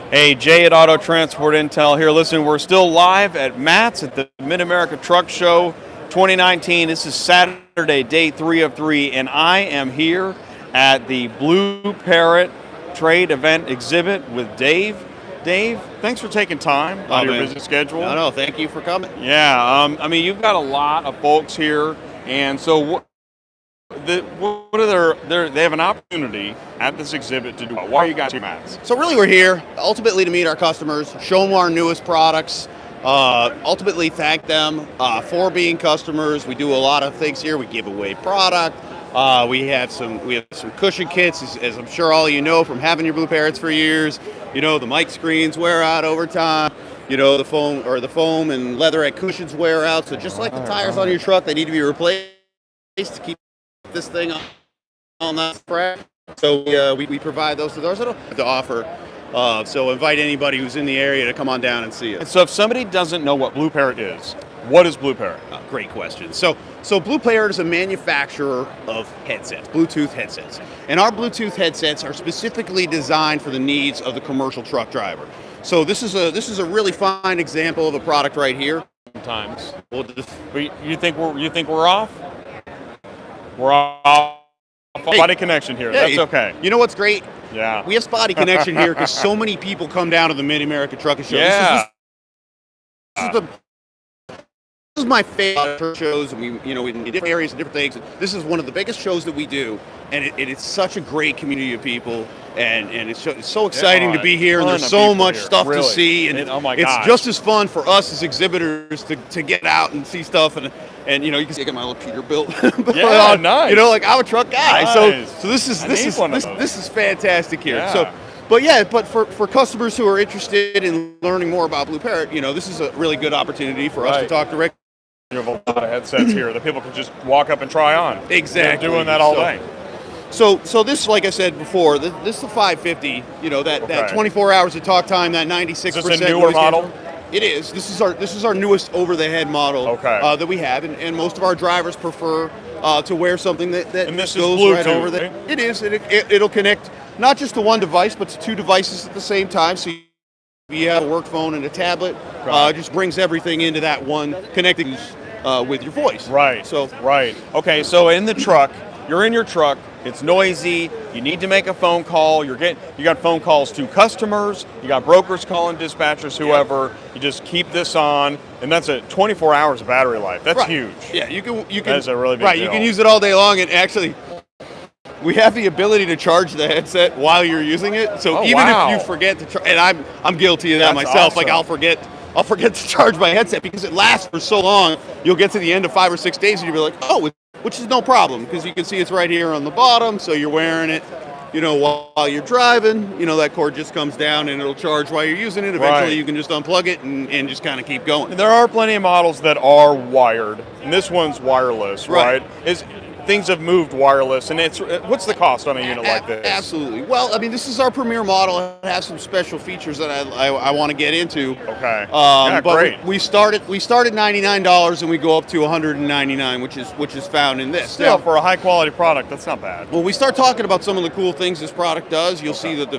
Hey, Jay at Auto Transport Intel here. Listen, we're still live at Matt's at the Mid-America Truck Show 2019. This is Saturday, day 3 of 3, and I am here at the BlueParrott Trade Event Exhibit with Dave. Dave, thanks for taking time out of your busy schedule. No, thank you for coming. Yeah, I mean, you've got a lot of folks here, and so they have an opportunity at this exhibit to do. Why are you guys here, Matt? So really we're here ultimately to meet our customers, show them our newest products, ultimately thank them for being customers. We do a lot of things here. We give away product. We have some cushion kits, as I'm sure all of you know from having your BlueParrotts for years. You know, the mic screens wear out over time. You know, the foam and leatherette cushions wear out. So just like the tires on your truck, they need to be replaced to keep this thing on that track. So we provide those to those that have to offer. So invite anybody who's in the area to come on down and see us. So if somebody doesn't know what BlueParrott is, what is BlueParrott? Great question. So BlueParrott is a manufacturer of headsets, Bluetooth headsets. And our Bluetooth headsets are specifically designed for the needs of the commercial truck driver. So this is a really fine example of a product right here. Sometimes. You think we're off? We're off. Spotty connection here. Yeah, That's okay. You know what's great? Yeah. We have spotty connection here because so many people come down to the Mid-America Truck Show. Yeah. This is my favorite shows, and we in different areas and different things. This is one of the biggest shows that we do, and it's such a great community of people, and it's so exciting to be here, and there's so much stuff to see, and it's just as fun for us as exhibitors to get out and see stuff, and you can see I got my little Peterbilt. Yeah, nice. Like I'm a truck guy, nice. so this is fantastic here. Yeah. But for customers who are interested in learning more about BlueParrott, this is a really good opportunity for us to talk directly. You have a lot of headsets here that people can just walk up and try on. Exactly. They're doing that all day. So this, like I said before, this is a 550. That 24 hours of talk time, that 96%. Is this a newer model? It is. This is our newest over-the-head model that we have, and most of our drivers prefer to wear something that and this goes is Bluetooth, right over right? It is. It'll connect not just to one device, but to two devices at the same time. So you have a work phone and a tablet. Just brings everything into that one, connecting with your voice. Right. Okay. So in the truck, you're in your truck. It's noisy. You need to make a phone call. You got phone calls to customers. You got brokers calling, dispatchers, whoever. Yeah. You just keep this on, and that's 24 hours of battery life. That's huge. Yeah, you can. That's a really big deal. You can use it all day long, and actually, we have the ability to charge the headset while you're using it. So if you forget to charge, and I'm guilty of that myself. Awesome. Like I'll forget to charge my headset because it lasts for so long. You'll get to the end of 5 or 6 days and you'll be like, oh, which is no problem because you can see it's right here on the bottom. So you're wearing it, while you're driving. That cord just comes down and it'll charge while you're using it. Eventually you can just unplug it and just kind of keep going. And there are plenty of models that are wired, and this one's wireless, right? Things have moved wireless, and what's the cost on a unit like this? Absolutely. Well, I mean, this is our premier model. It has some special features that I want to get into. Okay. But great. We start at $99 and we go up to $199, which is found in this. Still, for a high quality product, that's not bad. When we start talking about some of the cool things this product does, you'll see that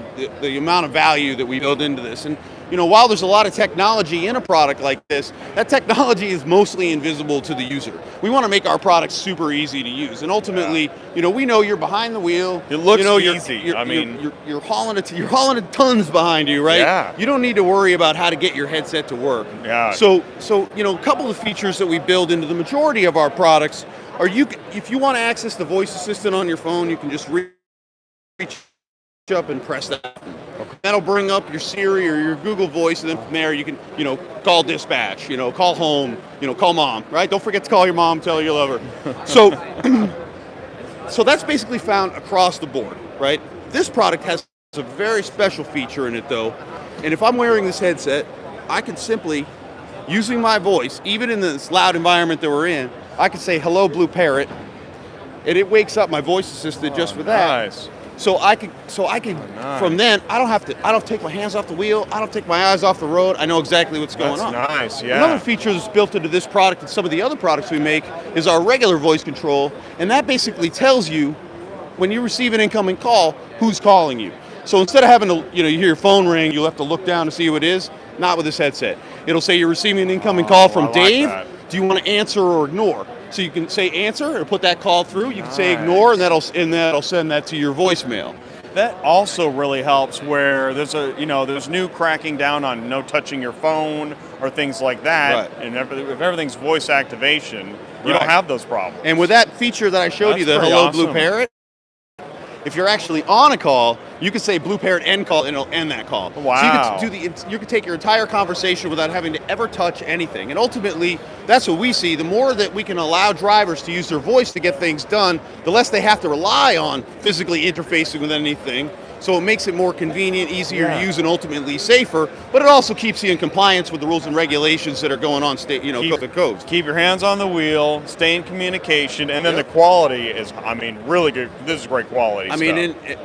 the amount of value that we build into this. And while there's a lot of technology in a product like this, that technology is mostly invisible to the user. We want to make our products super easy to use, and ultimately, we know you're behind the wheel. It looks easy. You're hauling it tons behind you, right? Yeah. You don't need to worry about how to get your headset to work. Yeah. So a couple of features that we build into the majority of our products are if you want to access the voice assistant on your phone, you can just reach up and press that. That'll bring up your Siri or your Google Voice, and then from there you can, call dispatch, call home, call mom, right? Don't forget to call your mom, tell her you love her. So that's basically found across the board, right? This product has a very special feature in it, though, and if I'm wearing this headset, I can simply, using my voice, even in this loud environment that we're in, I can say, hello, BlueParrott, and it wakes up my voice assistant just for that. Nice. So I can from then I don't take my hands off the wheel, I don't take my eyes off the road. I know exactly what's going on. That's nice, yeah. Another feature that's built into this product and some of the other products we make is our regular voice control, and that basically tells you when you receive an incoming call who's calling you. So instead of having to, you hear your phone ring, you'll have to look down to see who it is. Not with this headset. It'll say you're receiving an incoming call from Dave. Do you want to answer or ignore? So you can say answer or put that call through. You can say ignore, and that'll send that to your voicemail. That also really helps where there's new cracking down on no touching your phone or things like that. Right. And if everything's voice activation, you don't have those problems. And with that feature that I showed you, the Hello awesome. BlueParrott, if you're actually on a call, you can say BlueParrott end call, and it'll end that call. Wow. So you can take your entire conversation without having to ever touch anything. And ultimately, that's what we see. The more that we can allow drivers to use their voice to get things done, the less they have to rely on physically interfacing with anything. So it makes it more convenient, easier to use, and ultimately safer. But it also keeps you in compliance with the rules and regulations that are going on coast to coast. Keep your hands on the wheel, stay in communication, and then the quality is, really good. This is great quality stuff.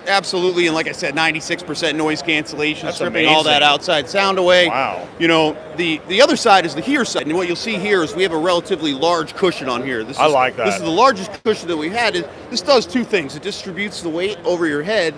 Absolutely, and like I said, 96% noise cancellation, That's stripping all that amazing. outside sound away. Wow. The other side is the here side, and what you'll see here is we have a relatively large cushion on here. I like that. This is the largest cushion that we had. This does two things. It distributes the weight over your head,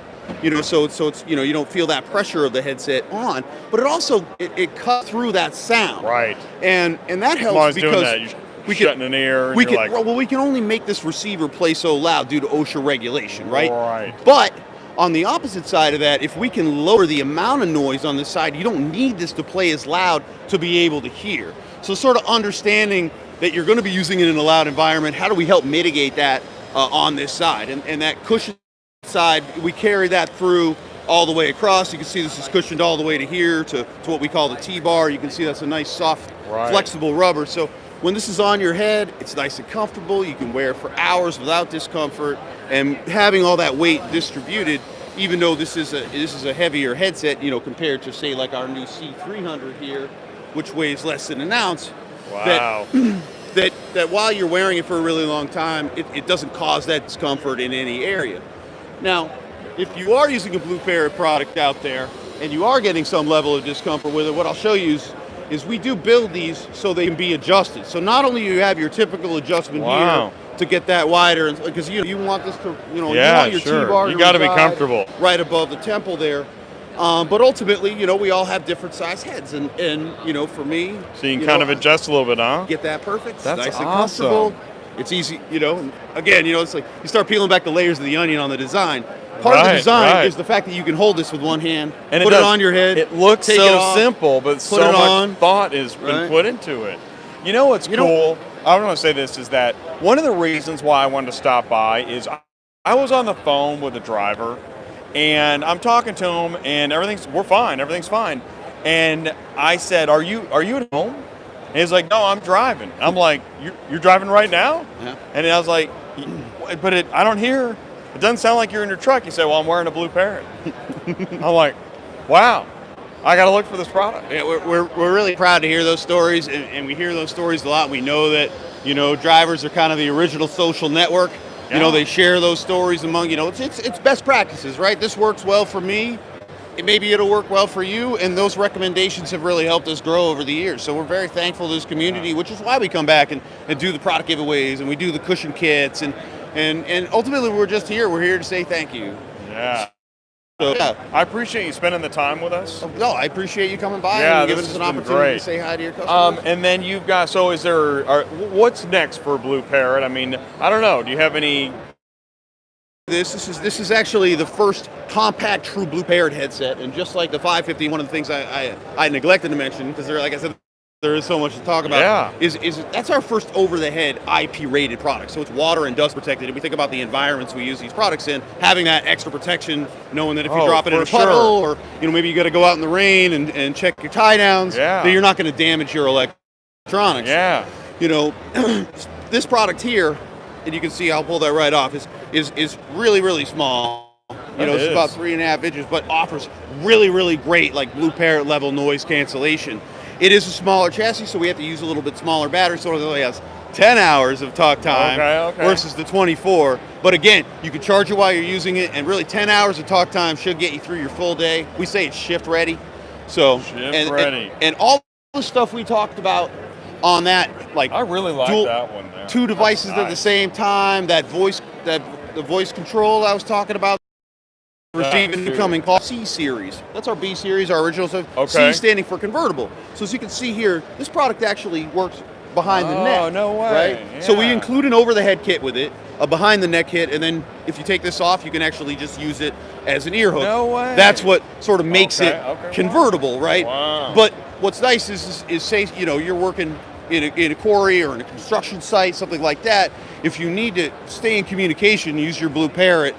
so it's you don't feel that pressure of the headset on, but it also it cuts through that sound. Right. And that helps Someone's because doing that. You're shutting an ear. we can only make this receiver play so loud due to OSHA regulation, right? Right. But on the opposite side of that, if we can lower the amount of noise on this side, you don't need this to play as loud to be able to hear. So sort of understanding that you're going to be using it in a loud environment, how do we help mitigate that on this side? And that cushion side, we carry that through all the way across. You can see this is cushioned all the way to here to what we call the T-bar. You can see that's a nice, soft, flexible rubber. So when this is on your head, it's nice and comfortable. You can wear it for hours without discomfort. And having all that weight distributed, even though this is a heavier headset, compared to say like our new C300 here, which weighs less than an ounce. Wow. That while you're wearing it for a really long time, it doesn't cause that discomfort in any area. Now, if you are using a BlueParrott product out there and you are getting some level of discomfort with it, what I'll show you is we do build these so they can be adjusted. So not only do you have your typical adjustment here to get that wider, because you want this to, you want your T-bar you got to be comfortable right above the temple there. But ultimately, we all have different size heads, and for me, so you can kind of adjust a little bit, huh? Get that perfect. That's nice awesome. And comfortable. It's easy, Again, it's like you start peeling back the layers of the onion on the design. Part of the design is the fact that you can hold this with one hand, and put it on your head. It looks so simple, but so much thought has been put into it. You know what's cool? I want to say this is that one of the reasons why I wanted to stop by is I was on the phone with a driver, and I'm talking to him, and we're fine, everything's fine. And I said, "Are you at home?" And he's like, "No, I'm driving." I'm like, "You're driving right now?" Yeah. And I was like, "But I don't hear. It doesn't sound like you're in your truck." He said, "Well, I'm wearing a BlueParrott." I'm like, "Wow, I got to look for this product." Yeah, we're really proud to hear those stories, and we hear those stories a lot. We know that drivers are kind of the original social network. Yeah. They share those stories among it's best practices, right? This works well for me. Maybe it'll work well for you, and those recommendations have really helped us grow over the years. So we're very thankful to this community, which is why we come back and do the product giveaways, and we do the cushion kits, and ultimately we're just here. We're here to say thank you. Yeah. So, I appreciate you spending the time with us. No, I appreciate you coming by Yeah, and giving us an opportunity to say hi to your customers. And then you've got, what's next for BlueParrott? I don't know. Do you have any? This is actually the first compact true BlueParrott headset, and just like the 550, one of the things I neglected to mention, because like I said, there is so much to talk about. Is that's our first over-the-head IP-rated product. So it's water and dust protected. And we think about the environments we use these products in, having that extra protection, knowing that if you drop it in a puddle, or maybe you got to go out in the rain and check your tie downs, that you're not going to damage your electronics. Yeah. This product here, and you can see I'll pull that right off, is really, really small. It's about 3.5 inches, but offers really, really great BlueParrott level noise cancellation. It is a smaller chassis, so we have to use a little bit smaller battery, so it only has 10 hours of talk time versus the 24. But again, you can charge it while you're using it, and really 10 hours of talk time should get you through your full day. We say it's shift ready. So ready. And all the stuff we talked about on that, I really like that one there. Two devices at the same time, the voice control I was talking about. receiving incoming call. C series. That's our B series, our original stuff. Okay. C standing for convertible. So as you can see here, this product actually works behind the neck. Oh, no way. Right? Yeah. So we include an over-the-head kit with it, a behind-the-neck kit, and then if you take this off, you can actually just use it as an ear hook. No way. That's what sort of makes it Okay. convertible, right? Wow. But what's nice is say, you're working in a quarry or in a construction site, something like that. If you need to stay in communication, use your BlueParrott.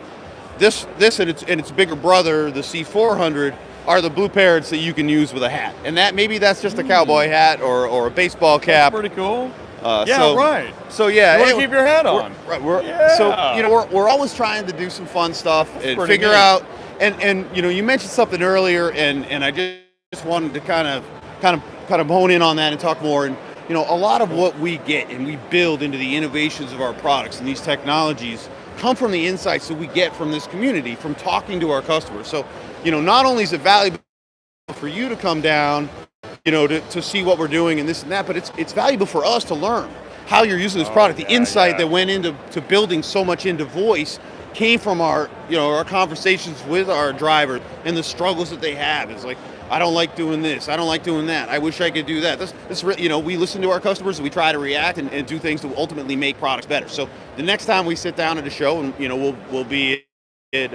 This and its bigger brother, the C400, are the BlueParrotts that you can use with a hat. And maybe that's just a cowboy hat or a baseball cap. That's pretty cool. So, right. So yeah, You want to keep your hat on. So we're always trying to do some fun stuff and figure neat. out. And you mentioned something earlier, and I just wanted to kind of hone in on that and talk more. And a lot of what we get and we build into the innovations of our products and these technologies come from the insights that we get from this community, from talking to our customers. So, not only is it valuable for you to come down, to see what we're doing and this and that, but it's valuable for us to learn how you're using this product. The insight that went into building so much into voice came from our conversations with our drivers and the struggles that they have. It's like, I don't like doing this. I don't like doing that. I wish I could do that. We listen to our customers and we try to react and do things to ultimately make products better. So the next time we sit down at a show, and we'll be at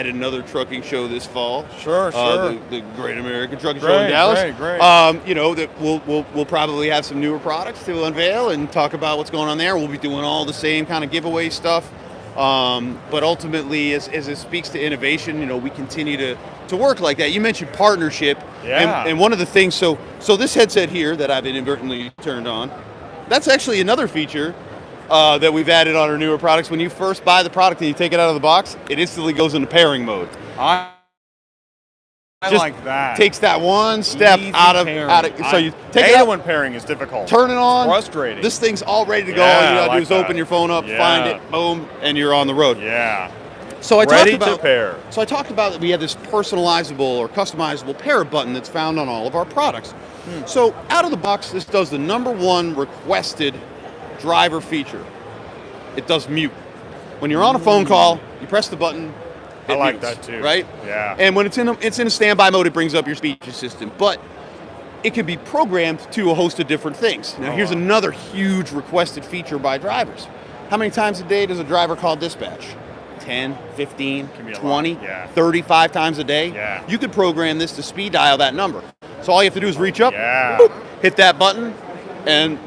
another trucking show this fall. Sure. The Great American Trucking Show in Dallas. Great. That we'll probably have some newer products to unveil and talk about what's going on there. We'll be doing all the same kind of giveaway stuff. But ultimately, as it speaks to innovation, we continue to work like that. You mentioned partnership, and one of the things. So this headset here that I've inadvertently turned on, that's actually another feature that we've added on our newer products. When you first buy the product and you take it out of the box, it instantly goes into pairing mode. I like that. Takes that one step out of. So you take it out. When pairing is difficult. Turn it on. Frustrating. This thing's all ready to go. Yeah, All you gotta I like do is that. open your phone up, find it, boom, and you're on the road. Yeah. So I Ready talked about to pair. So I talked about that we have this personalizable or customizable pair button that's found on all of our products. So out of the box, this does the #1 requested driver feature. It does mute. When you're on a phone call, you press the button. I like mutes, that too. Right? Yeah. And when it's in a standby mode, it brings up your speech assistant. But it can be programmed to a host of different things. Now, here's another huge requested feature by drivers. How many times a day does a driver call dispatch? 10, 15, Can be a 20, lot. Yeah. 35 times a day. Yeah. You could program this to speed dial that number. So all you have to do is reach up, Yeah. boop, hit that button, and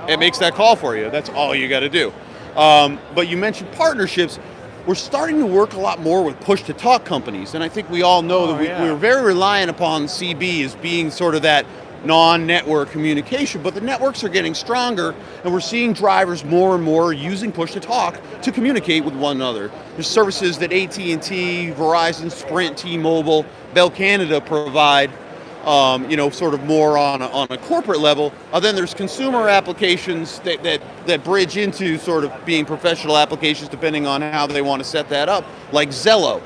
it makes that call for you. That's all you got to do. But you mentioned partnerships. We're starting to work a lot more with push-to-talk companies, and I think we all know that we're very reliant upon CB as being sort of that non-network communication, but the networks are getting stronger, and we're seeing drivers more and more using push-to-talk to communicate with one another. There's services that AT&T, Verizon, Sprint, T-Mobile, Bell Canada provide, sort of more on a corporate level. Then there's consumer applications that bridge into sort of being professional applications depending on how they want to set that up, like Zello,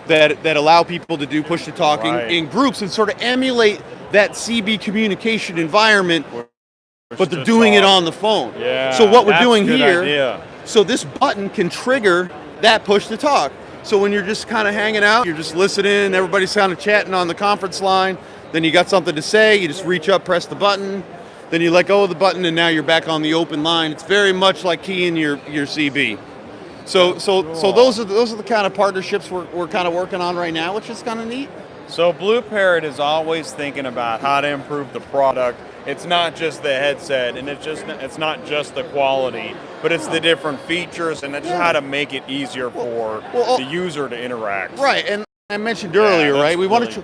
that allow people to do push-to-talk in groups and sort of emulate that CB communication environment, but they're doing it on the phone. Yeah, so what we're that's doing a good here, idea. so this button can trigger that push-to-talk. So when you're just kind of hanging out, you're just listening, everybody's kind of chatting on the conference line, then you got something to say, you just reach up, press the button, then you let go of the button, and now you're back on the open line. It's very much like keying your CB. So those are the kind of partnerships we're kind of working on right now, which is kind of neat. So BlueParrott is always thinking about how to improve the product. It's not just the headset, and it's not just the quality, but it's the different features, and it's just how to make it easier for the user to interact. Right, and I mentioned earlier, right? We want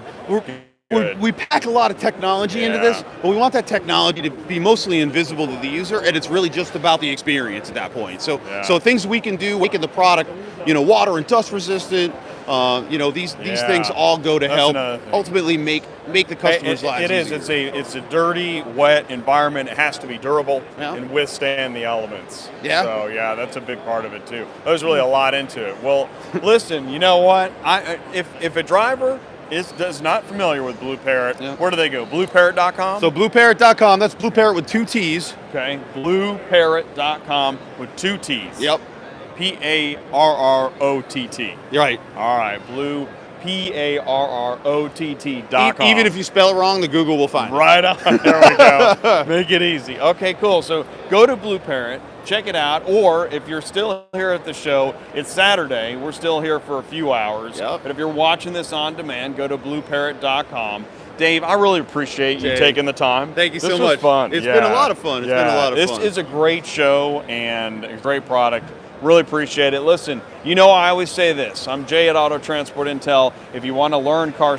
Good. we pack a lot of technology into this, but we want that technology to be mostly invisible to the user, and it's really just about the experience at that point. So things we can do, making the product, water and dust resistant. These things all go to help ultimately make the customer's lives easier. It is. It's a dirty, wet environment. It has to be durable and withstand the elements. Yeah. So that's a big part of it too. There's really a lot into it. Well, listen, you know what? If a driver is not familiar with BlueParrott, where do they go? BlueParrott.com? So BlueParrott.com, that's BlueParrott with 2 T's. Okay, BlueParrott.com with 2 T's. Yep. P-A-R-R-O-T-T. Right. All right, Blue, P-A-R-R-O-T-T.com. Even if you spell it wrong, the Google will find it. Right on. There we go. Make it easy. Okay, cool. So go to BlueParrott, check it out, or if you're still here at the show, it's Saturday. We're still here for a few hours. Yep. But if you're watching this on demand, go to BlueParrott.com. Dave, I really appreciate you Dave, taking the time. Thank you This so was much. Fun. It's been a lot of fun. It's been a lot of fun. This is a great show and a great product. Really appreciate it. Listen, you know I always say this. I'm Jay at Auto Transport Intel. If you want to learn car